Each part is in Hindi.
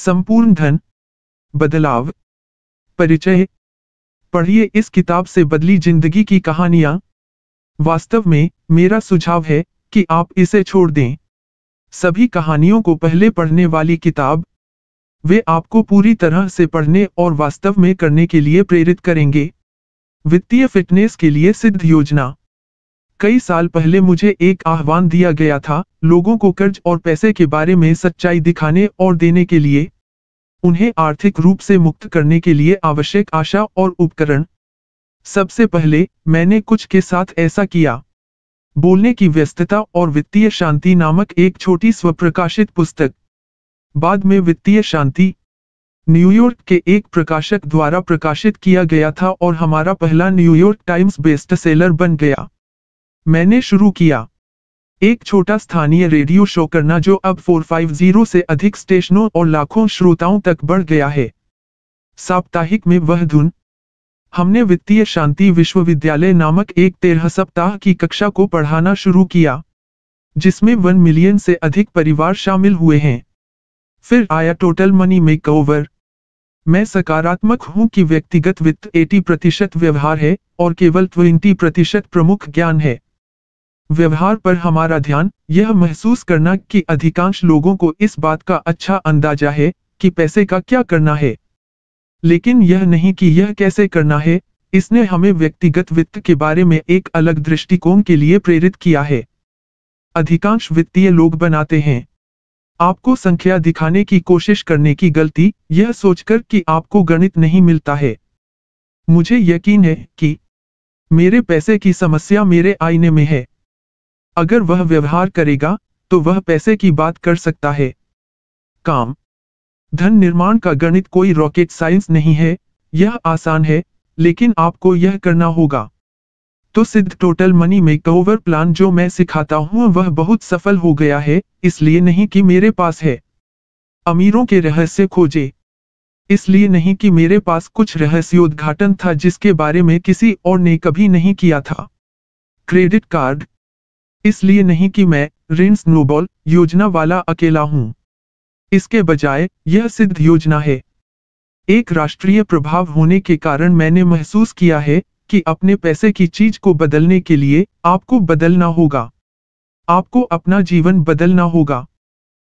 संपूर्ण धन बदलाव परिचय। पढ़िए इस किताब से बदली जिंदगी की कहानियां। वास्तव में मेरा सुझाव है कि आप इसे छोड़ दें। सभी कहानियों को पहले पढ़ने वाली किताब, वे आपको पूरी तरह से पढ़ने और वास्तव में करने के लिए प्रेरित करेंगे। वित्तीय फिटनेस के लिए सिद्ध योजना। कई साल पहले मुझे एक आह्वान दिया गया था, लोगों को कर्ज और पैसे के बारे में सच्चाई दिखाने और देने के लिए, उन्हें आर्थिक रूप से मुक्त करने के लिए आवश्यक आशा और उपकरण। सबसे पहले मैंने कुछ के साथ ऐसा किया। बोलने की व्यस्तता और वित्तीय शांति नामक एक छोटी स्वप्रकाशित पुस्तक। बाद में वित्तीय शांति न्यूयॉर्क के एक प्रकाशक द्वारा प्रकाशित किया गया था और हमारा पहला न्यूयॉर्क टाइम्स बेस्टसेलर बन गया। मैंने शुरू किया एक छोटा स्थानीय रेडियो शो करना जो अब 450 से अधिक स्टेशनों और लाखों श्रोताओं तक बढ़ गया है। साप्ताहिक में वह धुन। हमने वित्तीय शांति विश्वविद्यालय नामक एक 13 सप्ताह की कक्षा को पढ़ाना शुरू किया, जिसमें 1 मिलियन से अधिक परिवार शामिल हुए हैं। फिर आया टोटल मनी मेकओवर। मैं सकारात्मक हूं कि व्यक्तिगत वित्त 80% व्यवहार है और केवल 20% प्रमुख ज्ञान है। व्यवहार पर हमारा ध्यान, यह महसूस करना कि अधिकांश लोगों को इस बात का अच्छा अंदाजा है कि पैसे का क्या करना है, लेकिन यह नहीं कि यह कैसे करना है। इसने हमें व्यक्तिगत वित्त के बारे में एक अलग दृष्टिकोण के लिए प्रेरित किया है। अधिकांश वित्तीय लोग बनाते हैं आपको संख्या दिखाने की कोशिश करने की गलती, यह सोचकर कि आपको गणित नहीं मिलता है। मुझे यकीन है कि मेरे पैसे की समस्या मेरे आईने में है। अगर वह व्यवहार करेगा तो वह पैसे की बात कर सकता है। काम धन निर्माण का गणित कोई रॉकेट साइंस नहीं है, यह आसान है, लेकिन आपको यह करना होगा। तो सिद्ध टोटल मनी मेकओवर प्लान जो मैं सिखाता हूं वह बहुत सफल हो गया है, इसलिए नहीं कि मेरे पास है। अमीरों के रहस्य खोजे, इसलिए नहीं कि मेरे पास कुछ रहस्योद्घाटन था जिसके बारे में किसी और ने कभी नहीं किया था। क्रेडिट कार्ड, इसलिए नहीं कि मैं ऋण स्नोबॉल योजना वाला अकेला हूं। इसके बजाय यह सिद्ध योजना है। एक राष्ट्रीय प्रभाव होने के कारण मैंने महसूस किया है कि अपने पैसे की चीज को बदलने के लिए आपको बदलना होगा। आपको अपना जीवन बदलना होगा।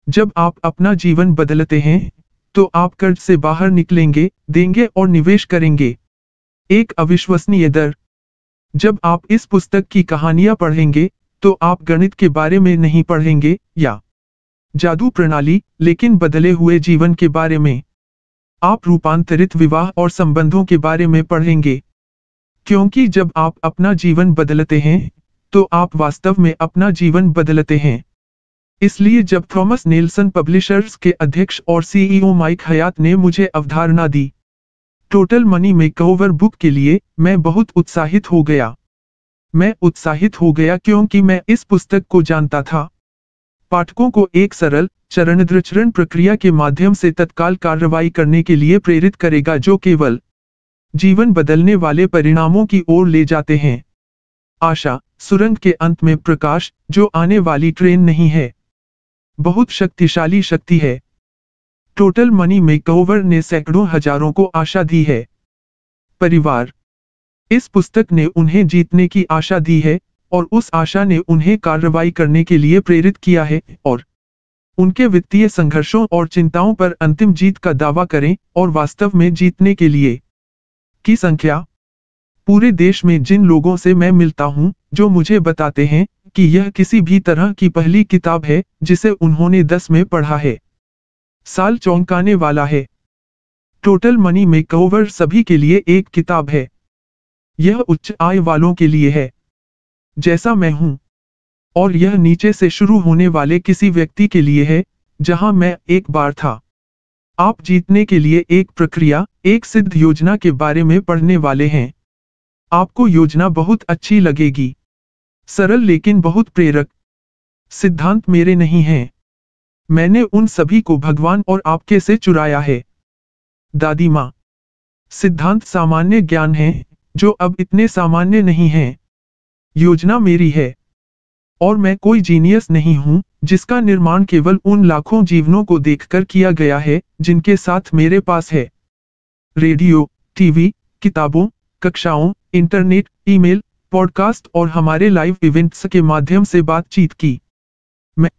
जब आप अपना जीवन बदलते हैं तो आप कर्ज से बाहर निकलेंगे, देंगे और निवेश करेंगे। एक अविश्वसनीय दर। जब आप इस पुस्तक की कहानियां पढ़ेंगे तो आप गणित के बारे में नहीं पढ़ेंगे या जादू प्रणाली, लेकिन बदले हुए जीवन के बारे में। आप रूपांतरित विवाह और संबंधों के बारे में पढ़ेंगे, क्योंकि जब आप अपना जीवन बदलते हैं तो आप वास्तव में अपना जीवन बदलते हैं। इसलिए जब थॉमस नेल्सन पब्लिशर्स के अध्यक्ष और सीईओ माइक हयात ने मुझे अवधारणा दी टोटल मनी मेकओवर बुक के लिए, मैं बहुत उत्साहित हो गया। मैं उत्साहित हो गया क्योंकि मैं इस पुस्तक को जानता था। पाठकों को एक सरल चरण प्रक्रिया के माध्यम से तत्काल कार्रवाई करने के लिए प्रेरित करेगा जो केवल जीवन बदलने वाले परिणामों की ओर ले जाते हैं। आशा, सुरंग के अंत में प्रकाश, जो आने वाली ट्रेन नहीं है, बहुत शक्तिशाली शक्ति है। टोटल मनी मेकओवर ने सैकड़ों हजारों को आशा दी है। परिवार, इस पुस्तक ने उन्हें जीतने की आशा दी है और उस आशा ने उन्हें कार्रवाई करने के लिए प्रेरित किया है और उनके वित्तीय संघर्षों और चिंताओं पर अंतिम जीत का दावा करें और वास्तव में जीतने के लिए की संख्या। पूरे देश में जिन लोगों से मैं मिलता हूं, जो मुझे बताते हैं कि यह किसी भी तरह की पहली किताब है जिसे उन्होंने 10 में पढ़ा है, साल चौंकाने वाला है। टोटल मनी मेकओवर सभी के लिए एक किताब है। यह उच्च आय वालों के लिए है, जैसा मैं हूं, और यह नीचे से शुरू होने वाले किसी व्यक्ति के लिए है, जहां मैं एक बार था। आप जीतने के लिए एक प्रक्रिया, एक सिद्ध योजना के बारे में पढ़ने वाले हैं। आपको योजना बहुत अच्छी लगेगी। सरल लेकिन बहुत प्रेरक। सिद्धांत मेरे नहीं हैं। मैंने उन सभी को भगवान और आपके से चुराया है। दादी माँ, सिद्धांत सामान्य ज्ञान है जो अब इतने सामान्य नहीं हैं। योजना मेरी है और मैं कोई जीनियस नहीं हूं जिसका निर्माण केवल उन लाखों जीवनों को देखकर किया गया है जिनके साथ मेरे पास है रेडियो, टीवी, किताबों, कक्षाओं, इंटरनेट, ईमेल, पॉडकास्ट और हमारे लाइव इवेंट्स के माध्यम से बातचीत की। मैं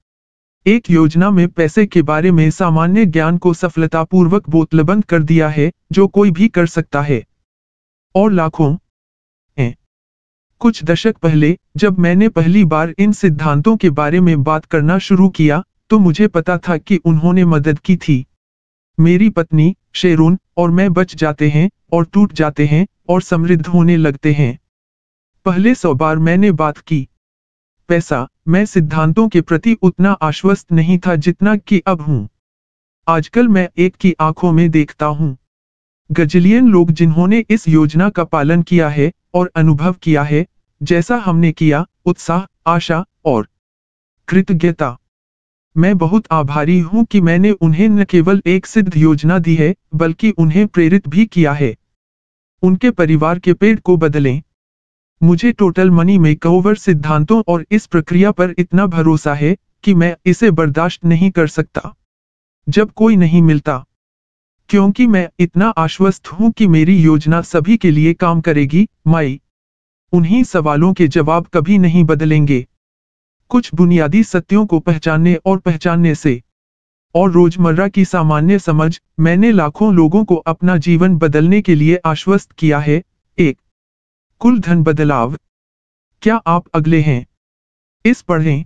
एक योजना में पैसे के बारे में सामान्य ज्ञान को सफलतापूर्वक बोतलबंद कर दिया है जो कोई भी कर सकता है और लाखों हैं। कुछ दशक पहले जब मैंने पहली बार इन सिद्धांतों के बारे में बात करना शुरू किया तो मुझे पता था कि उन्होंने मदद की थी। मेरी पत्नी शेरून और मैं बच जाते हैं और टूट जाते हैं और समृद्ध होने लगते हैं। पहले 100 बार मैंने बात की पैसा, मैं सिद्धांतों के प्रति उतना आश्वस्त नहीं था जितना कि अब हूं। आजकल मैं एक की आंखों में देखता हूं गजिलियन लोग जिन्होंने इस योजना का पालन किया है और अनुभव किया है जैसा हमने किया, उत्साह, आशा और कृतज्ञता। मैं बहुत आभारी हूं कि मैंने उन्हें न केवल एक सिद्ध योजना दी है बल्कि उन्हें प्रेरित भी किया है। उनके परिवार के पेड़ को बदलें। मुझे टोटल मनी मेकओवर सिद्धांतों और इस प्रक्रिया पर इतना भरोसा है कि मैं इसे बर्दाश्त नहीं कर सकता जब कोई नहीं मिलता, क्योंकि मैं इतना आश्वस्त हूं कि मेरी योजना सभी के लिए काम करेगी। माई उन्हीं सवालों के जवाब कभी नहीं बदलेंगे। कुछ बुनियादी सत्यों को पहचानने से और रोजमर्रा की सामान्य समझ, मैंने लाखों लोगों को अपना जीवन बदलने के लिए आश्वस्त किया है। 1. कुल धन बदलाव। क्या आप अगले हैं? इस पढ़ें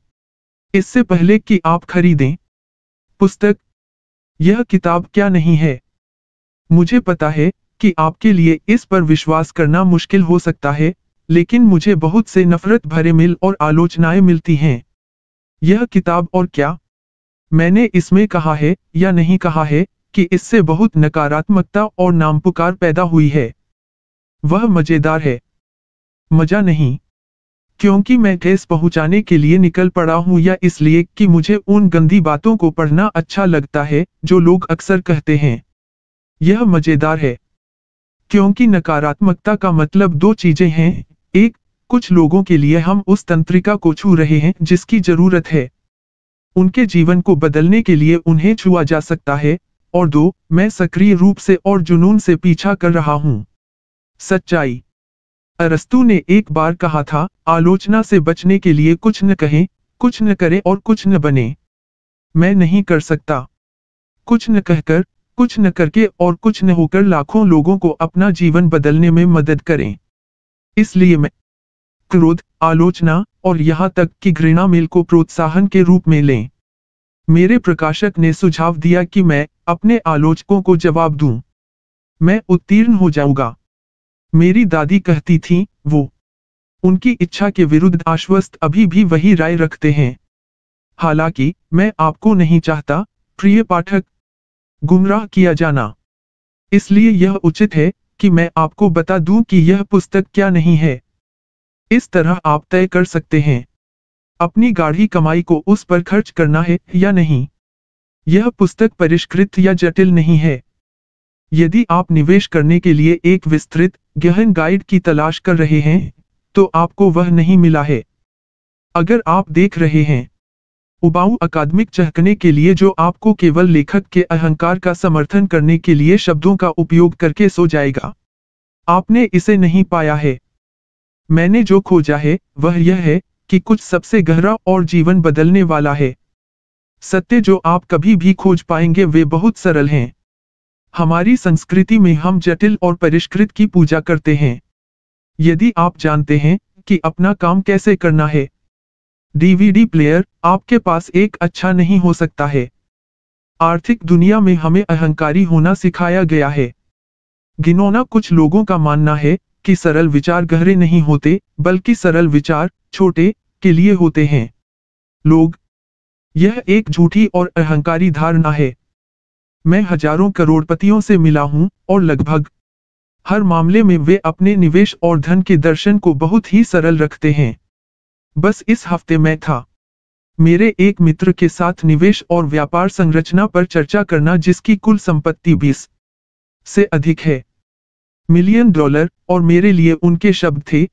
इससे पहले कि आप खरीदें। पुस्तक। यह किताब क्या नहीं है? मुझे पता है कि आपके लिए इस पर विश्वास करना मुश्किल हो सकता है, लेकिन मुझे बहुत से नफरत भरे मेल और आलोचनाएं मिलती हैं। यह किताब और क्या? मैंने इसमें कहा है या नहीं कहा है कि इससे बहुत नकारात्मकता और नामपुकार पैदा हुई है। वह मजेदार है। मजा नहीं क्योंकि मैं ठेस पहुंचाने के लिए निकल पड़ा हूं या इसलिए कि मुझे उन गंदी बातों को पढ़ना अच्छा लगता है जो लोग अक्सर कहते हैं। यह मजेदार है क्योंकि नकारात्मकता का मतलब दो चीजें हैं। एक, कुछ लोगों के लिए हम उस तंत्रिका को छू रहे हैं जिसकी जरूरत है। उनके जीवन को बदलने के लिए उन्हें छुआ जा सकता है। और दो, मैं सक्रिय रूप से और जुनून से पीछा कर रहा हूं। सच्चाई। अरस्तू ने एक बार कहा था, आलोचना से बचने के लिए कुछ न कहें, कुछ न करें और कुछ न बने। मैं नहीं कर सकता। कुछ न कहकर, कुछ न करके और कुछ न होकर लाखों लोगों को अपना जीवन बदलने में मदद करें। इसलिए मैं क्रोध, आलोचना और यहां तक कि घृणा मेल को प्रोत्साहन के रूप में लें। मेरे प्रकाशक ने सुझाव दिया कि मैं अपने आलोचकों को जवाब दूं। मैं उत्तीर्ण हो जाऊंगा। मेरी दादी कहती थी, वो उनकी इच्छा के विरुद्ध आश्वस्त अभी भी वही राय रखते हैं। हालांकि मैं आपको नहीं चाहता, प्रिय पाठक, गुमराह किया जाना। इसलिए यह उचित है कि मैं आपको बता दूं कि यह पुस्तक क्या नहीं है। इस तरह आप तय कर सकते हैं अपनी गाढ़ी कमाई को उस पर खर्च करना है या नहीं। यह पुस्तक परिष्कृत या जटिल नहीं है। यदि आप निवेश करने के लिए एक विस्तृत, गहन गाइड की तलाश कर रहे हैं, तो आपको वह नहीं मिला है। अगर आप देख रहे हैं उबाऊ अकादमिक चहकने के लिए जो आपको केवल लेखक के अहंकार का समर्थन करने के लिए शब्दों का उपयोग करके सो जाएगा, आपने इसे नहीं पाया है। मैंने जो खोजा है वह यह है कि कुछ सबसे गहरा और जीवन बदलने वाला है। सत्य जो आप कभी भी खोज पाएंगे वे बहुत सरल हैं। हमारी संस्कृति में हम जटिल और परिष्कृत की पूजा करते हैं। यदि आप जानते हैं कि अपना काम कैसे करना है, डीवीडी प्लेयर आपके पास एक अच्छा नहीं हो सकता है। आर्थिक दुनिया में हमें अहंकारी होना सिखाया गया है। घिनौना कुछ लोगों का मानना है कि सरल विचार गहरे नहीं होते, बल्कि सरल विचार छोटे के लिए होते हैं। यह एक झूठी और अहंकारी धारणा है। मैं हजारों करोड़पतियों से मिला हूं और लगभग हर मामले में वे अपने निवेश और धन के दर्शन को बहुत ही सरल रखते हैं। बस इस हफ्ते मैं था मेरे एक मित्र के साथ निवेश और व्यापार संरचना पर चर्चा करना जिसकी कुल संपत्ति 20 से अधिक है $1 मिलियन, और मेरे लिए उनके शब्द थे,